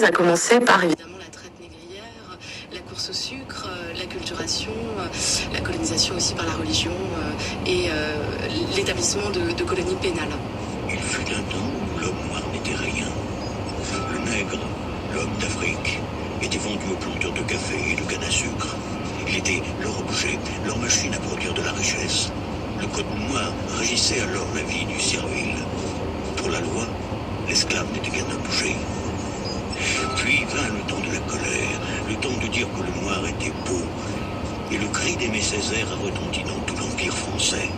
a commencé par évidemment la traite négrière, la course au sucre, l'acculturation, la colonisation aussi par la religion et l'établissement de colonies pénales. Il fut un temps où l'homme noir n'était rien. Le nègre, l'homme d'Afrique, était vendu aux planteurs de café et de canne à sucre. Il était leur objet, leur machine à produire de la richesse. Le code noir régissait alors la vie du servile. Pour la loi, l'esclave n'était qu'un objet. Puis vint le temps de la colère, le temps de dire que le noir était beau. Et le cri d'Aimé Césaire a retenti dans tout l'Empire français.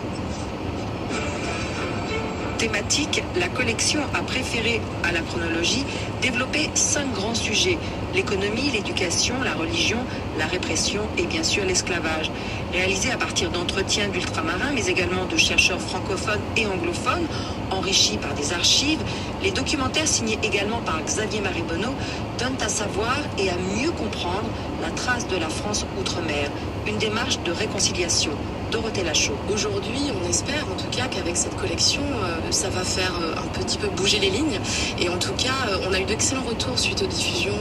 Thématique, la collection a préféré à la chronologie développer 5 grands sujets: l'économie, l'éducation, la religion, la répression et bien sûr l'esclavage. Réalisé à partir d'entretiens d'ultramarins, mais également de chercheurs francophones et anglophones, enrichis par des archives, les documentaires signés également par Xavier Maribonneau donnent à savoir et à mieux comprendre la trace de la France outre-mer, une démarche de réconciliation. Dorothée Lachaud. Aujourd'hui, on espère en tout cas qu'avec cette collection, ça va faire un petit peu bouger les lignes. Et en tout cas, on a eu d'excellents retours suite aux diffusions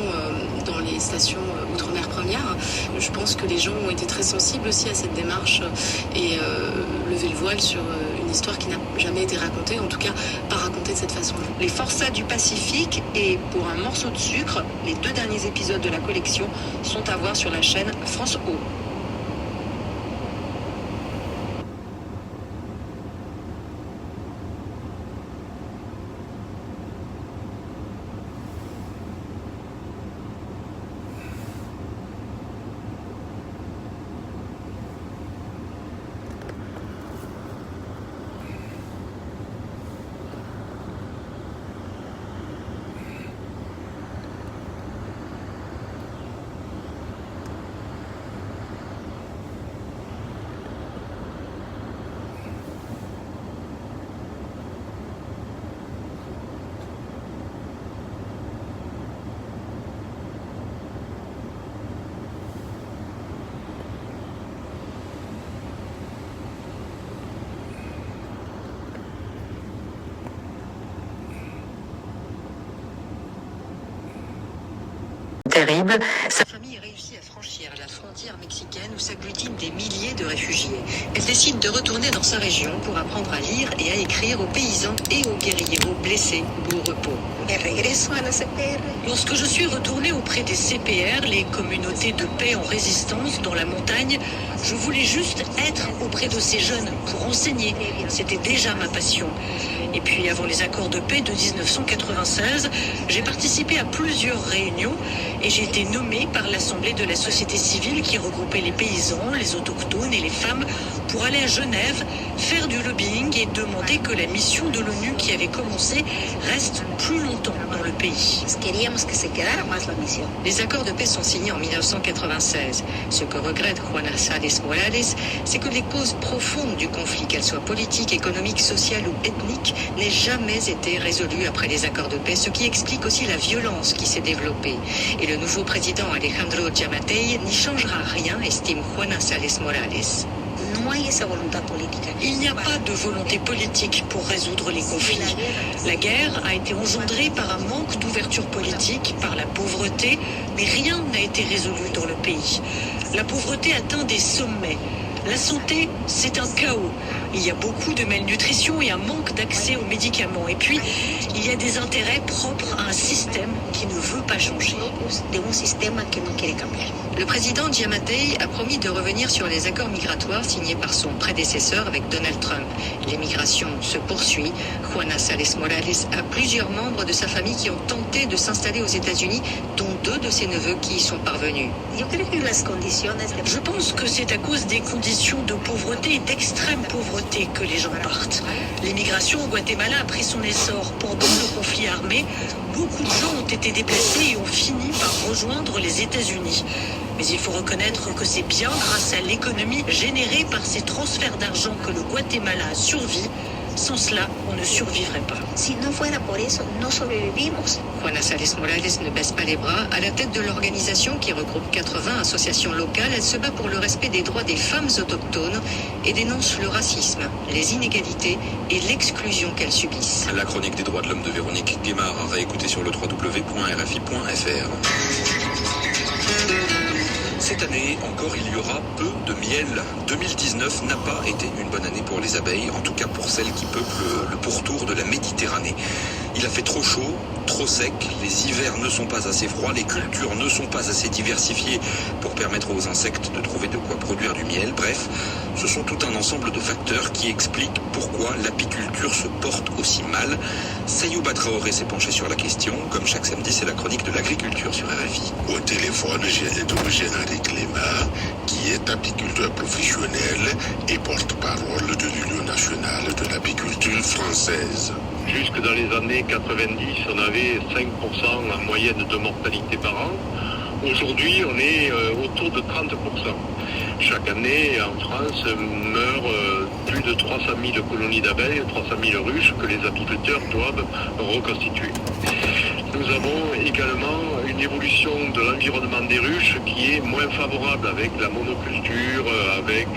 dans les stations Outre-mer Première. Je pense que les gens ont été très sensibles aussi à cette démarche et lever le voile sur une histoire qui n'a jamais été racontée, en tout cas pas racontée de cette façon-là. Les forçats du Pacifique et Pour un morceau de sucre, les 2 derniers épisodes de la collection sont à voir sur la chaîne France O. Terrible. Sa famille réussit à franchir la frontière mexicaine où s'agglutinent des milliers de réfugiés. Elle décide de retourner dans sa région pour apprendre à lire et à écrire aux paysans et aux guerriers, aux blessés ou au repos. Lorsque je suis retournée auprès des CPR, les communautés de paix en résistance dans la montagne, je voulais juste être auprès de ces jeunes pour enseigner. C'était déjà ma passion. Et puis avant les accords de paix de 1996, j'ai participé à plusieurs réunions et j'ai été nommée par l'Assemblée de la société civile qui regroupait les paysans, les autochtones et les femmes pour aller à Genève, faire du lobbying et demander que la mission de l'ONU qui avait commencé reste plus longtemps dans le pays. Les accords de paix sont signés en 1996. Ce que regrette Juana Sáenz Morales, c'est que les causes profondes du conflit, qu'elles soient politiques, économiques, sociales ou ethniques, n'aient jamais été résolues après les accords de paix, ce qui explique aussi la violence qui s'est développée. Et le nouveau président Alejandro Giammattei n'y changera rien, estime Juana Sáenz Morales. Il n'y a pas de volonté politique pour résoudre les conflits. La guerre a été engendrée par un manque d'ouverture politique, par la pauvreté, mais rien n'a été résolu dans le pays. La pauvreté atteint des sommets. La santé, c'est un chaos. Il y a beaucoup de malnutrition et un manque d'accès aux médicaments. Et puis, il y a des intérêts propres à un système qui ne veut pas changer. Le président Giammattei a promis de revenir sur les accords migratoires signés par son prédécesseur avec Donald Trump. L'immigration se poursuit. Juana Sáenz Morales a plusieurs membres de sa famille qui ont tenté de s'installer aux États-Unis, dont 2 de ses neveux qui y sont parvenus. Je pense que c'est à cause des conditions de pauvreté et d'extrême pauvreté que les gens partent. L'immigration au Guatemala a pris son essor pendant le conflit armé. Beaucoup de gens ont été déplacés et ont fini par rejoindre les États-Unis. Mais il faut reconnaître que c'est bien grâce à l'économie générée par ces transferts d'argent que le Guatemala a survécu Sans cela, on ne survivrait pas. Si no fuera por eso, no sobrevivimos. Juana Sales Morales ne baisse pas les bras. À la tête de l'organisation qui regroupe 80 associations locales, elle se bat pour le respect des droits des femmes autochtones et dénonce le racisme, les inégalités et l'exclusion qu'elles subissent. La chronique des droits de l'homme de Véronique Guémard à réécouter sur le www.rfi.fr. Cette année, encore, il y aura peu de miel. 2019 n'a pas été une bonne année pour les abeilles, en tout cas pour celles qui peuplent le pourtour de la Méditerranée. Il a fait trop chaud, trop sec, les hivers ne sont pas assez froids, les cultures ne sont pas assez diversifiées pour permettre aux insectes de trouver de quoi produire du miel. Bref, ce sont tout un ensemble de facteurs qui expliquent pourquoi l'apiculture se porte aussi mal. Sayouba Traoré s'est penché sur la question. Comme chaque samedi, c'est la chronique de l'agriculture sur RFI. Au téléphone, j'ai interrogé Henri Clément, qui est apiculteur professionnel et porte-parole de l'Union nationale de l'apiculture française. Jusque dans les années 90, on avait 5% en moyenne de mortalité par an. Aujourd'hui, on est autour de 30%. Chaque année, en France, meurent plus de 300 000 colonies d'abeilles, 300 000 ruches que les apiculteurs doivent reconstituer. Nous avons également une évolution de l'environnement des ruches qui est moins favorable avec la monoculture, avec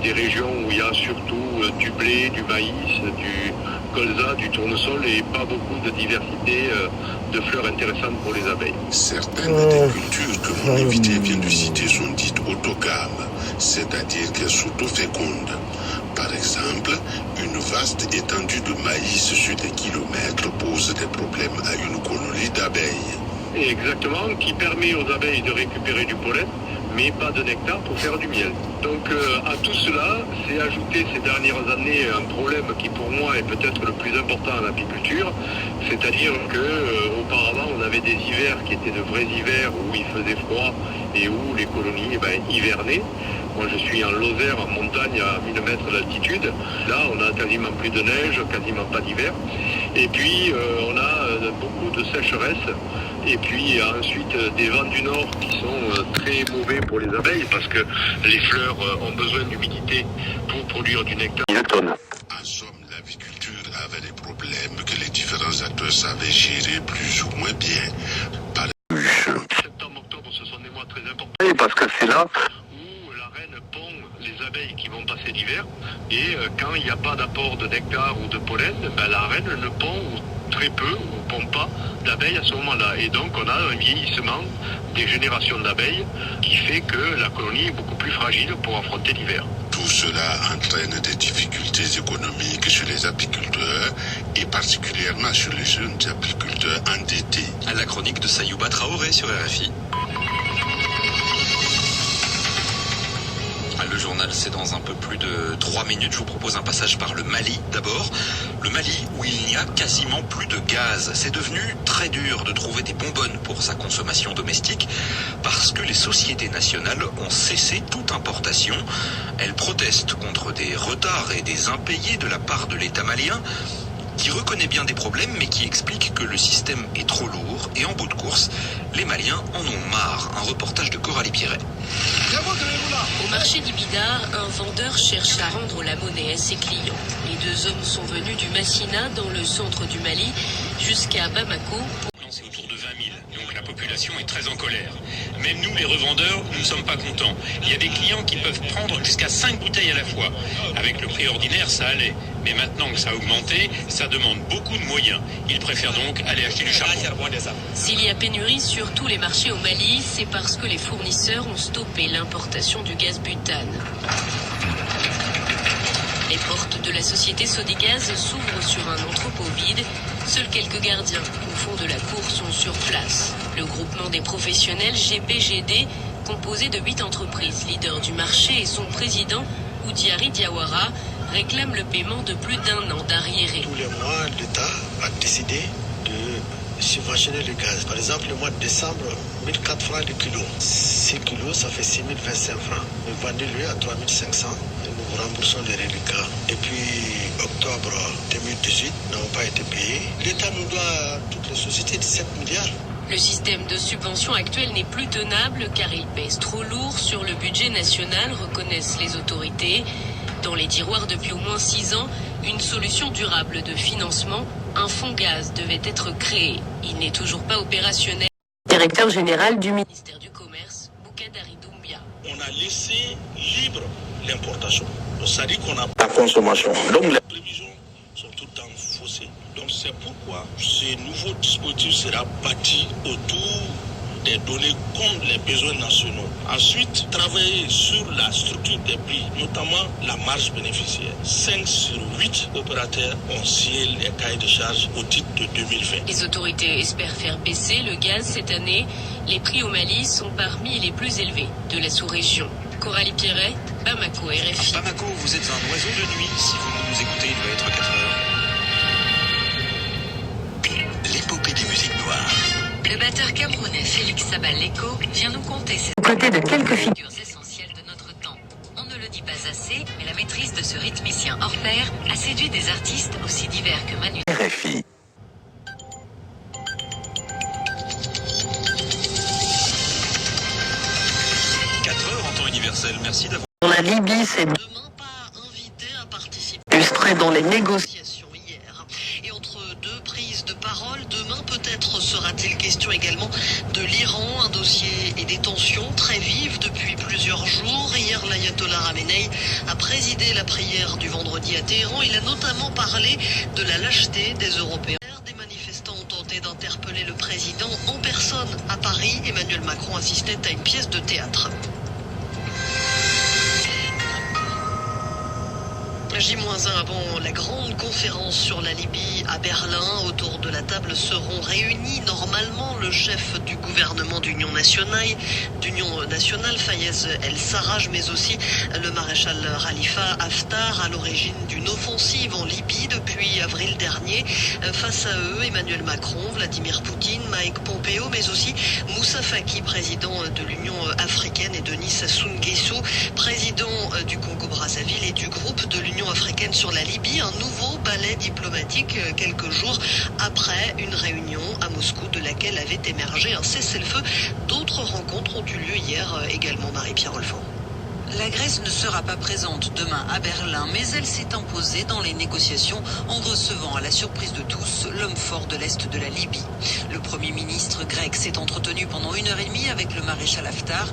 des régions où il y a surtout du blé, du maïs, du colza, du tournesol et pas beaucoup de diversité de fleurs intéressantes pour les abeilles. Certaines des cultures que mon invité vient de citer sont dites autogames, c'est-à-dire qu'elles s'autofécondent. Par exemple, une vaste étendue de maïs sur des kilomètres pose des problèmes à une colonie d'abeilles. Exactement, qui permet aux abeilles de récupérer du pollen, mais pas de nectar pour faire du miel. Donc à tout cela, c'est ajouté ces dernières années un problème qui pour moi est peut-être le plus important en apiculture, c'est-à-dire que auparavant on avait des hivers qui étaient de vrais hivers où il faisait froid et où les colonies hivernaient. Moi je suis en Lozère, en montagne à 1000 mètres d'altitude. Là on a quasiment plus de neige, quasiment pas d'hiver. Et puis on a beaucoup de sécheresse. Et puis ensuite des vents du nord qui sont très mauvais pour les abeilles parce que les fleurs ont besoin d'humidité pour produire du nectar. En somme, l'aviculture avait des problèmes que les différents acteurs savaient gérer plus ou moins bien. Septembre, octobre, ce sont des mois très importants parce que c'est là où la reine pond les abeilles qui vont passer l'hiver et quand il n'y a pas d'apport de nectar ou de pollen, la reine ne pond très peu ou pond pas d'abeilles à ce moment-là. Et donc on a un vieillissement des générations d'abeilles qui fait que la colonie est beaucoup plus fragile pour affronter l'hiver. Tout cela entraîne des difficultés économiques chez les apiculteurs et particulièrement sur les jeunes apiculteurs endettés. À la chronique de Sayouba Traoré sur RFI. Le journal, c'est dans un peu plus de 3 minutes. Je vous propose un passage par le Mali d'abord. Le Mali où il n'y a quasiment plus de gaz. C'est devenu très dur de trouver des bonbonnes pour sa consommation domestique parce que les sociétés nationales ont cessé toute importation. Elles protestent contre des retards et des impayés de la part de l'État malien qui reconnaît bien des problèmes mais qui explique que le système est trop lourd et en bout de course, les Maliens en ont marre. Un reportage de Coralie Piret. Au marché d'Ibidar, un vendeur cherche à rendre la monnaie à ses clients. Les deux hommes sont venus du Massina, dans le centre du Mali, jusqu'à Bamako. C'est autour de 20 000, donc la population est très en colère. Même nous, les revendeurs, nous ne sommes pas contents. Il y a des clients qui peuvent prendre jusqu'à 5 bouteilles à la fois. Avec le prix ordinaire, ça allait. Mais maintenant que ça a augmenté, ça demande beaucoup de moyens. Ils préfèrent donc aller acheter du charbon. S'il y a pénurie sur tous les marchés au Mali, c'est parce que les fournisseurs ont stoppé l'importation du gaz butane. Les portes de la société Sodégaz s'ouvrent sur un entrepôt vide. Seuls quelques gardiens au fond de la cour sont sur place. Le groupement des professionnels GPGD, composé de 8 entreprises leaders du marché et son président, Oudiari Diawara, réclame le paiement de plus d'1 an d'arriérés. Tous les mois, l'État a décidé de subventionner le gaz. Par exemple, le mois de décembre, 1004 francs le kilo. 6 kilos, ça fait 6025 francs. Nous vendons-le à 3500 et nous remboursons les reliquats. Et puis, octobre 2018, n'ont pas été payés. L'État nous doit, toutes les sociétés, 17 milliards. Le système de subvention actuel n'est plus tenable car il pèse trop lourd sur le budget national, reconnaissent les autorités. Dans les tiroirs depuis au moins 6 ans, une solution durable de financement, un fonds gaz devait être créé. Il n'est toujours pas opérationnel. Directeur général du ministère du Commerce, Boukadari Doumbia. On a laissé libre l'importation. C'est-à-dire qu'on a la consommation. Donc les prévisions sont tout le temps faussées. Donc c'est pourquoi ce nouveau dispositif sera bâti autour des données comme les besoins nationaux. Ensuite, travailler sur la structure des prix, notamment la marge bénéficiaire. 5 sur 8 opérateurs ont signé les cahiers de charges au titre de 2020. Les autorités espèrent faire baisser le gaz cette année. Les prix au Mali sont parmi les plus élevés de la sous-région. Coralie Pierret, Bamako, RFI. Bamako, vous êtes un oiseau de nuit. Si vous nous écoutez, il doit être 4 heures. L'épopée des musiques noires. Le batteur camerounais Félix Sabaleko vient nous conter ses Côté de quelques figures essentielles de notre temps. On ne le dit pas assez, mais la maîtrise de ce rythmicien hors pair a séduit des artistes aussi divers que Manu. RFI. Universel, merci d'avoir. La Libye, c'est Demain, pas invité à participer illustré dans les négociations. hier. Et entre deux prises de parole, demain peut-être sera-t-il question également de l'Iran, un dossier et des tensions très vives depuis plusieurs jours. Hier, l'ayatollah Khamenei a présidé la prière du vendredi à Téhéran. Il a notamment parlé de la lâcheté des Européens. Des manifestants ont tenté d'interpeller le président en personne à Paris. Emmanuel Macron assistait à une pièce de théâtre. J-1 avant la grande conférence sur la Libye à Berlin. Autour de la table seront réunis normalement le chef du gouvernement d'Union nationale, Fayez El-Sarraj, mais aussi le maréchal Khalifa Haftar, à l'origine d'une offensive en Libye depuis avril dernier. Face à eux, Emmanuel Macron, Vladimir Poutine, Mike Pompeo, mais aussi Moussa Faki, président de l'Union africaine, et Denis Sassou Nguesso, président du Congo-Brazzaville et du groupe de l'Union africaine sur la Libye. Un nouveau ballet diplomatique quelques jours après une réunion à Moscou de laquelle avait émergé un cessez-le-feu. D'autres rencontres ont eu lieu hier également, Marie-Pierre Olfan. La Grèce ne sera pas présente demain à Berlin, mais elle s'est imposée dans les négociations en recevant, à la surprise de tous, l'homme fort de l'Est de la Libye. Le Premier ministre grec s'est entretenu pendant 1h30 avec le maréchal Haftar.